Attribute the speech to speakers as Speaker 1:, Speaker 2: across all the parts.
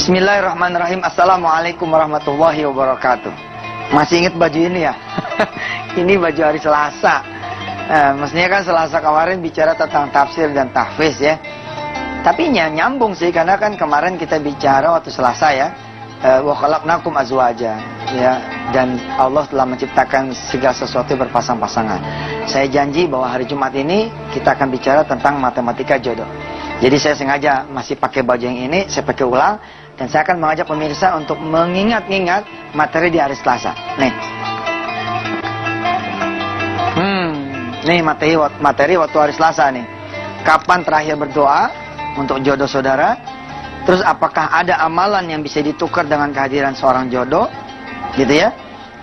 Speaker 1: Bismillahirrahmanirrahim. Assalamualaikum warahmatullahi wabarakatuh. Masih ingat baju ini ya? Ini baju hari Selasa. Mestinya kan Selasa kemarin bicara tentang tafsir dan tahfiz ya. Tapi nyambung sih, karena kan kemarin kita bicara waktu Selasa ya, wa khalaqnakum azwaja ya, dan Allah telah menciptakan segala sesuatu berpasang-pasangan. Saya janji bahwa hari Jumat ini kita akan bicara tentang matematika jodoh. Jadi saya sengaja masih pakai baju yang ini, saya pakai ulang, dan saya akan mengajak pemirsa untuk mengingat-ingat materi di hari Selasa. Nih materi waktu hari Selasa nih. Kapan terakhir berdoa untuk jodoh saudara? Terus apakah ada amalan yang bisa ditukar dengan kehadiran seorang jodoh? Gitu ya.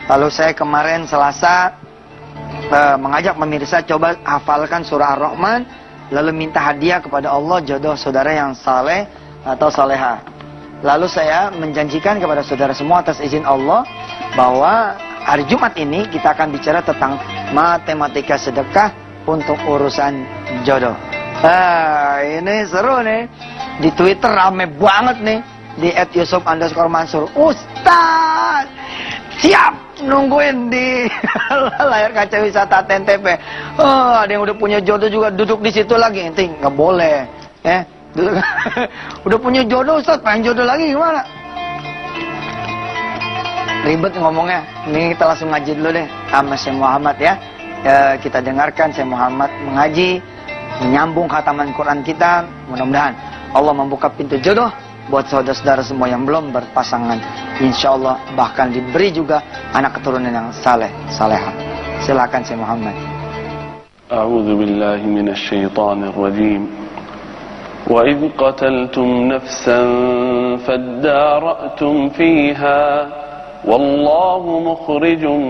Speaker 1: Lalu saya kemarin Selasa mengajak pemirsa coba hafalkan surah Ar-Rahman, lalu minta hadiah kepada Allah jodoh saudara yang saleh atau saleha. Lalu saya menjanjikan kepada saudara semua atas izin Allah bahwa hari Jumat ini kita akan bicara tentang matematika sedekah untuk urusan jodoh. Ini seru nih. Di Twitter rame banget nih. Di @yusuf_mansur. Ustaz, siap nungguin di layar kaca wisata TNTP. Ada yang udah punya jodoh juga duduk di situ lagi. Nanti nggak boleh. Udah punya jodoh Ustaz, pengen jodoh lagi gimana? Ribet ngomongnya. Ini kita langsung ngaji dulu deh sama Syekh Muhammad ya. Kita dengarkan Syekh Muhammad mengaji, menyambung khataman Quran kita. Mudah-mudahan Allah membuka pintu jodoh buat saudara-saudara semua yang belum berpasangan. Insya Allah bahkan diberi juga anak keturunan yang saleh, saleha. Silakan Syekh Muhammad.
Speaker 2: A'udzu billahi minasy syaithanir rajim. Wa idh qataltum nafsan fadara'tum fiha wallahu mukhrijum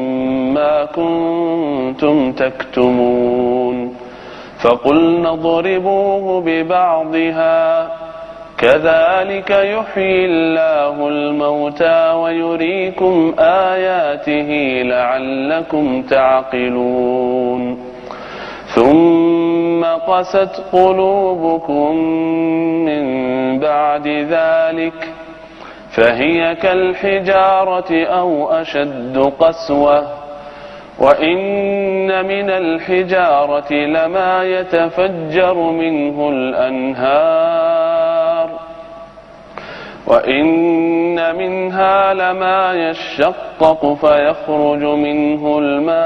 Speaker 2: ma kuntum taktumun. Faqulna idribuhu bi ba'dihha كذلك يحيي الله الموتى ويريكم آياته لعلكم تعقلون ثم قست قلوبكم من بعد ذلك فهي كالحجارة أو أشد قسوة وإن من الحجارة لما يتفجر منه الأنهار وإن منها لما يشقق فيخرج منه الماء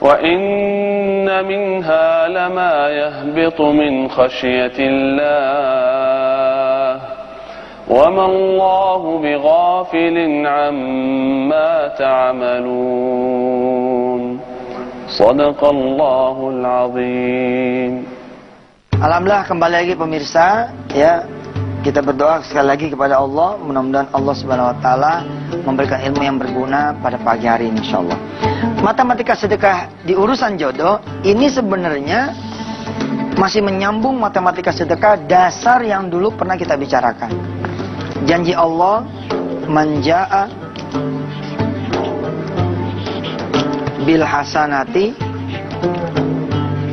Speaker 2: وإن منها لما يهبط من خشية الله وما الله بغافل عما تعملون صدق الله العظيم.
Speaker 1: Alhamdulillah, kembali lagi pemirsa ya. Kita berdoa sekali lagi kepada Allah, mudah-mudahan Allah Subhanahu wa taala memberikan ilmu yang berguna pada pagi hari ini insyaallah. Matematika sedekah di urusan jodoh ini sebenarnya masih menyambung matematika sedekah dasar yang dulu pernah kita bicarakan. Janji Allah, manjaa bil hasanati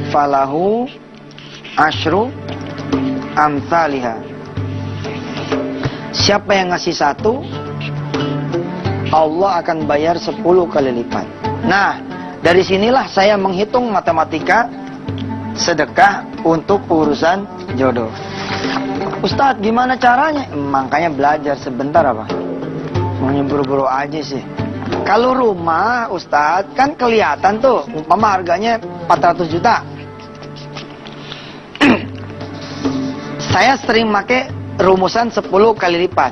Speaker 1: falahu asyru amsalihha. Siapa yang ngasih satu, Allah akan bayar 10 kali lipat. Nah, dari sinilah saya menghitung matematika sedekah untuk urusan jodoh. Ustadz, gimana caranya? Makanya belajar sebentar apa? Mau buru-buru aja sih. Kalau rumah, Ustadz, kan kelihatan tuh, umpama harganya 400 juta. Saya sering pakai rumusan 10 kali lipat.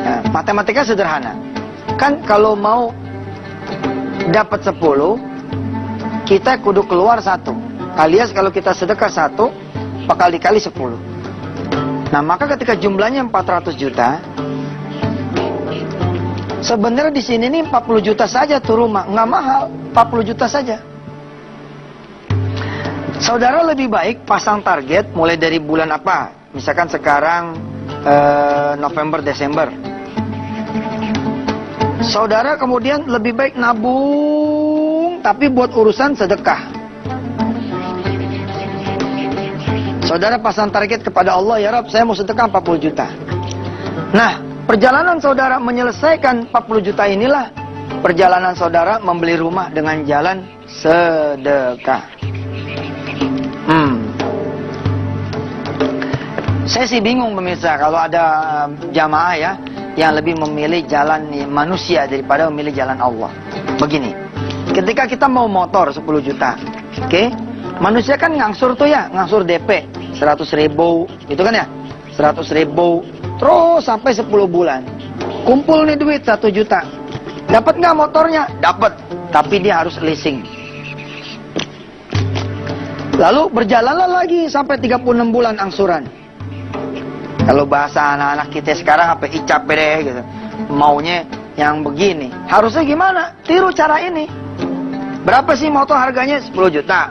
Speaker 1: Nah, matematika sederhana. Kan kalau mau dapat 10, kita kudu keluar 1. Alias kalau kita sedekah 1, bakal dikali 10. Nah, maka ketika jumlahnya 400 juta, sebenarnya di sini nih 40 juta saja tuh rumah, nggak mahal, 40 juta saja. Saudara lebih baik pasang target mulai dari bulan apa? Misalkan sekarang November, Desember. Saudara kemudian lebih baik nabung, tapi buat urusan sedekah. Saudara pasang target kepada Allah, ya Rabb, saya mau sedekah 40 juta. Nah, perjalanan saudara menyelesaikan 40 juta inilah perjalanan saudara membeli rumah dengan jalan sedekah. Saya sih bingung pemirsa kalau ada jamaah ya yang lebih memilih jalan manusia daripada memilih jalan Allah. Begini, ketika kita mau motor 10 juta, oke? Manusia kan ngangsur tuh ya, ngangsur DP 100.000, gitu kan ya? 100.000, terus sampai 10 bulan. Kumpul nih duit 1 juta. Dapat nggak motornya? Dapat, tapi dia harus leasing. Lalu berjalanlah lagi sampai 36 bulan angsuran. Kalau bahasa anak-anak kita sekarang apa icap deh gitu. Maunya yang begini. Harusnya gimana? Tiru cara ini. Berapa sih motor harganya? 10 juta.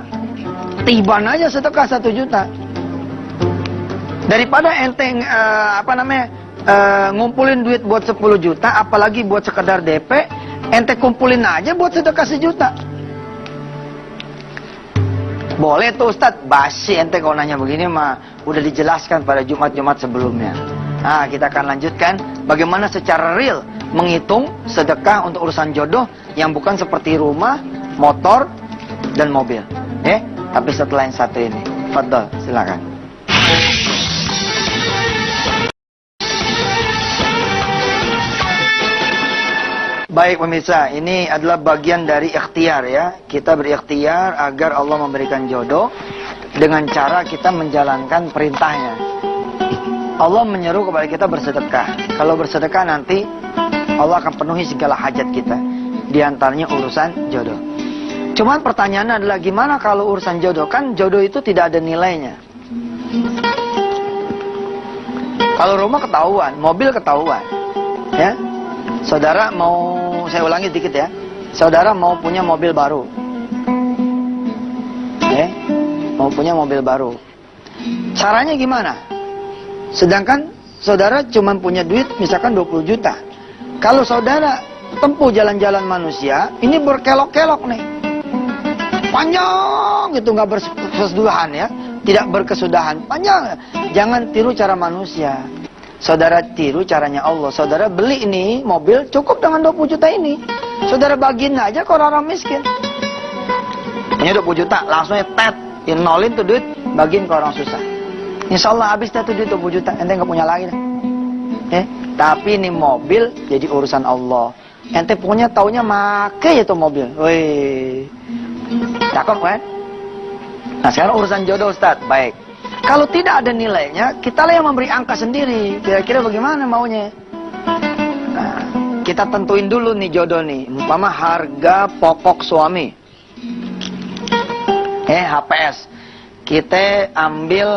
Speaker 1: Tiban aja sedekah 1 juta. Daripada enteng ngumpulin duit buat 10 juta, apalagi buat sekedar DP, ente kumpulin aja buat sedekah 1 juta. Boleh tuh Ustadz, basi ente kalau nanya begini mah udah dijelaskan pada Jumat-Jumat sebelumnya. Nah, kita akan lanjutkan bagaimana secara real menghitung sedekah untuk urusan jodoh yang bukan seperti rumah, motor, dan mobil. Tapi setelah yang satu ini. Fadol, silakan. Baik pemirsa, ini adalah bagian dari ikhtiar ya. Kita berikhtiar agar Allah memberikan jodoh dengan cara kita menjalankan perintahnya. Allah menyeru kepada kita bersedekah. Kalau bersedekah nanti Allah akan penuhi segala hajat kita. Di antaranya urusan jodoh. Cuman pertanyaannya adalah gimana kalau urusan jodoh? Kan jodoh itu tidak ada nilainya. Kalau rumah ketahuan, mobil ketahuan. Ya. Saudara mau, saya ulangi dikit ya. Saudara mau punya mobil baru. Mau punya mobil baru. Caranya gimana? Sedangkan saudara cuma punya duit misalkan 20 juta. Kalau saudara tempuh jalan-jalan manusia, ini berkelok-kelok nih. Panjang gitu, nggak berkesudahan ya. Tidak berkesudahan, panjang. Jangan tiru cara manusia. Saudara tiru caranya Allah. Saudara beli ini mobil cukup dengan 20 juta ini. Saudara bagiin aja ke orang miskin. Ini 20 juta, langsung tet, nolin tuh duit, bagiin ke orang susah. Insya Allah habis tuh duit 20 juta, ente nggak punya lagi dah. Tapi ini mobil jadi urusan Allah. Ente punya taunya make ya tuh mobil. Wih, cakep kan? Nah sekarang urusan jodoh Ustadz, baik. Kalau tidak ada nilainya, kita lah yang memberi angka sendiri. Kira-kira bagaimana maunya? Nah, kita tentuin dulu nih jodoh nih. Umpama harga pokok suami. HPS. Kita ambil,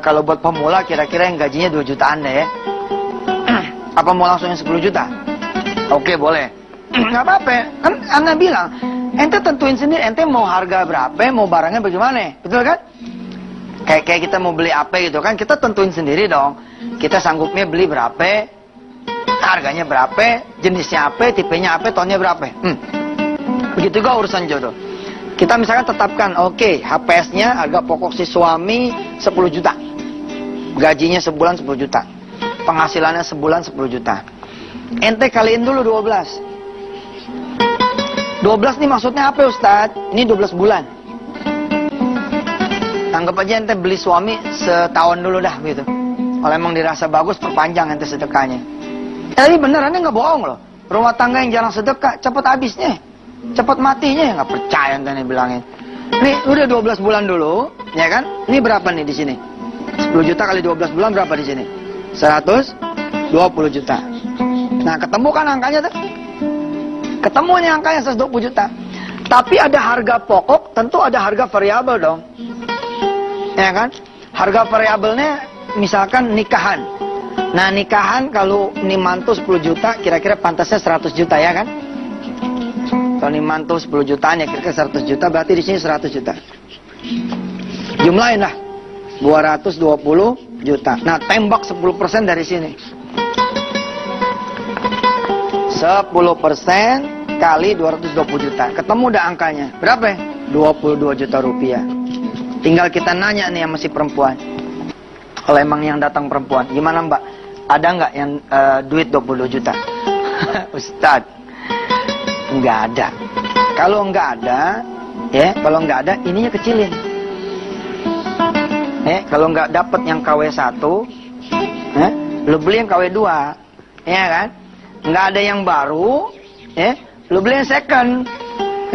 Speaker 1: kalau buat pemula kira-kira yang gajinya 2 jutaan deh ya. Apa mau langsung yang 10 juta? Oke, boleh. Nggak apa-apa. Kan Anda bilang, ente tentuin sendiri, ente mau harga berapa, mau barangnya bagaimana. Betul kan? Kayak kita mau beli apa gitu kan, kita tentuin sendiri dong. Kita sanggupnya beli berapa, harganya berapa, jenisnya apa, tipenya apa, tonnya berapa. Begitu juga urusan jodoh. Kita misalkan tetapkan, oke, HPS-nya harga pokok si suami 10 juta. Gajinya sebulan 10 juta. Penghasilannya sebulan 10 juta. Ente kaliin dulu 12. 12 nih maksudnya apa Ustadz? Ini 12 bulan. Anggap aja ente beli suami setahun dulu dah gitu. Kalau emang dirasa bagus, perpanjang ente sedekahnya. Tapi benerannya nggak bohong loh. Rumah tangga yang jarang sedekah, cepat habisnya, cepat matinya. Nggak percaya ente nih bilangin. Nih udah 12 bulan dulu, ya kan? Ini berapa nih di sini? 10 juta kali 12 bulan berapa di sini? 120 juta. Nah ketemu kan angkanya tuh? Ketemu nih angkanya 120 juta. Tapi ada harga pokok, tentu ada harga variabel dong. Ya kan? Harga variabelnya misalkan nikahan. Nah nikahan kalau ini mantu 10 juta, kira-kira pantasnya 100 juta ya kan? Kalau ini mantu 10 jutaan ya kira-kira 100 juta, berarti di sini 100 juta. Jumlahin lah. 220 juta. Nah, tembak 10% dari sini. 10% kali 220 juta. Ketemu udah angkanya. Berapa? 22 juta rupiah. Tinggal kita nanya nih sama si perempuan. Kalau emang yang datang perempuan, gimana Mbak? Ada nggak yang duit 20 juta? Ustadz, nggak ada. Kalau nggak ada, kalau nggak ada, ininya kecilin. Kalau nggak dapet yang KW 1, lu beli yang KW 2, ya kan? Nggak ada yang baru, lu beli yang second,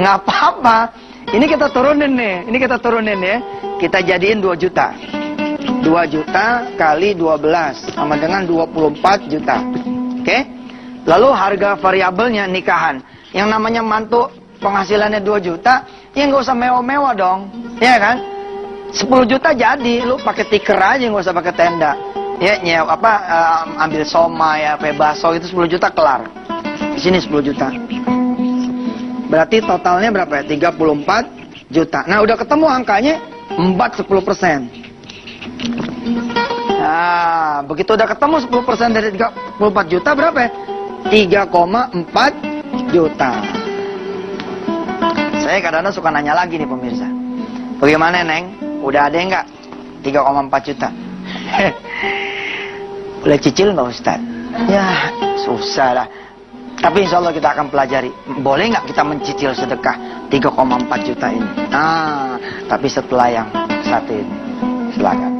Speaker 1: nggak apa-apa. Ini kita turunin nih, ya. Kita jadiin 2 juta. 2 juta kali 12 sama dengan 24 juta. Oke? Lalu harga variabelnya nikahan. Yang namanya mantu penghasilannya 2 juta, ya nggak usah mewah-mewah dong, ya kan? 10 juta jadi, lu pakai tiker aja, nggak usah pakai tenda. Ya, ambil somai, bakso itu 10 juta kelar. Di sini 10 juta. Berarti totalnya berapa ya? 34 juta. Nah, udah ketemu angkanya, embat 10%. Nah, begitu udah ketemu 10% dari 34 juta berapa ya? 3,4 juta. Saya kadang-kadang suka nanya lagi nih pemirsa. Bagaimana Neng? Udah ada enggak? 3,4 juta. Boleh cicil nggak Ustaz? Ya, susah lah. Tapi insya Allah kita akan pelajari. Boleh nggak kita mencicil sedekah 3,4 juta ini? Nah, tapi setelah yang satu ini. Silakan.